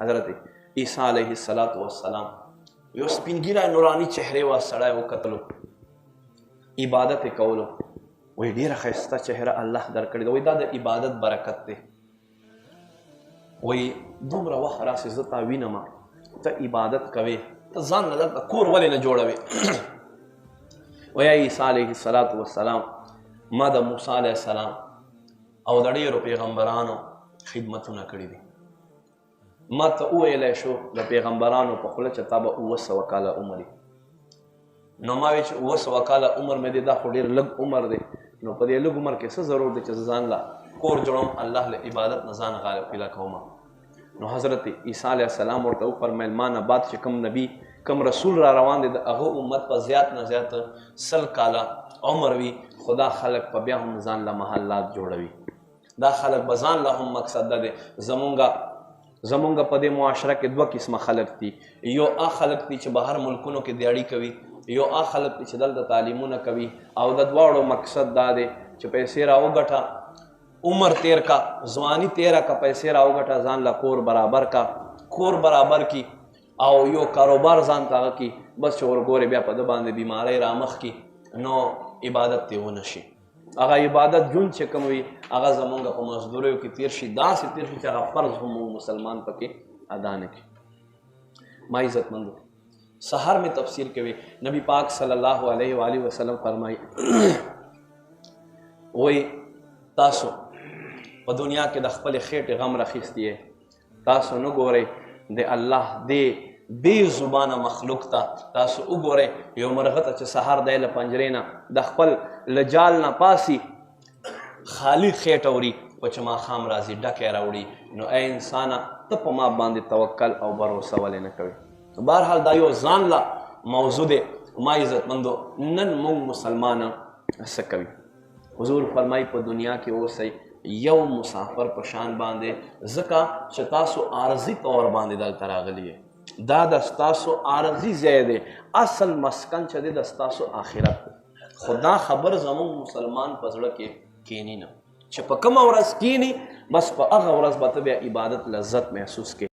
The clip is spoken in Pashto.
حضرت عیسی علیه السلام یو سپینګیره نورانی چهره وا سړی وکتلو، عبادت یې کولو، وایي ډېره ښایسته چهره الله درکړې ده، وایي دا د عبادت برکت دی. وایي دومره وخت راسې زه تا وینم ته عبادت کوې، ته ځان نه دلته کور ولې نه جوړوې؟ وایي عیسی علیه السلام ما د موسی علیه السلام او د ډېرو پیغمبرانو خدمتونه کړي دي. ما ته وویلی شو د پیغمبرانو په خوله چې تا به 700 کاله عمر وي. نو ما وی چې 700 کاله عمر مې دی، دا خو ډېر لږ عمر دی، نو په دې لږ عمر کې څه ضرور دی چې زه ځان له کور جوړوم، الله له عبادت نه ځان غافله کوم. نو حضرت عیسی علیه السلام ورته وفرمیل ما نه بعد چې کوم نبی کوم رسول را روان دی د هغه امت په زیات نه زیات 100 کاله عمر وي، خو دا خلک په بیا هم ځان له محلات جوړوي. دا خلک به ځان له هم مقصد ده دی زمونږ په دې معاشره کې 2 قسمه خلک دي. یو هغه خلک دي چې بهر ملکونو کې دیاړي کوي، یو هغه خلک دي چې دلته تعلیمونه کوي، او د دواړو مقصد دا دی چې پیسې راوګټه، عمر تیر کا، ځواني تیره کا، پیسې راوګټه، ځان له کور برابر کا، کور برابر کی او یو کاروبار ځان ته هغه کی، بس چې ورګورې بیا په ده باندې بیمارۍ رامخ کی، نو عبادت تی ونه شي. هغه عبادت جون چې کوم وي هغه زمونږ په مزدوریو کې تیر شي، داسې تیر شي چې هغه فرض هم مسلمان پکې ادا نه کړي. ما عزتمندو سحر میں تفسیر کوي نبی پاک صلی الله علیه و آله وسلم فرمایي وای تاسو په دنیا کې د خپل خېټې غم راخیستی تاسو نه ګورئ د الله دې بے زبانه مخلوق ته تاسو وګورئ یو مرغه ته چې سحر دی له پنجرې نه د خپل لجال نه پاسي خالی خېټه وړي او چې ماښام راځي ډکې راوړي. نو ای انسانه ته په ما باندې توکل او باروسه ولې نه کوي؟ بهرحال دا یو ځان لا موضوع دی. ما عزتمندو نن موږ مسلمانان څه کوي؟ حضور فرمایي په دنیا کې اوسئ یو مسافر په شان باندې، ځکه چې تاسو عارضي طور باندې دلته راغلي یې، دا د ستاسو عارضي ځای دی، اصل مسکن چې دی د ستاسو آخرت. خو دا خبر زموږ مسلمان په زړه کې کینی نه چې په کومه ورځ کینی بس په هغه ورځ به ته بیا عبادت لذت محسوس کې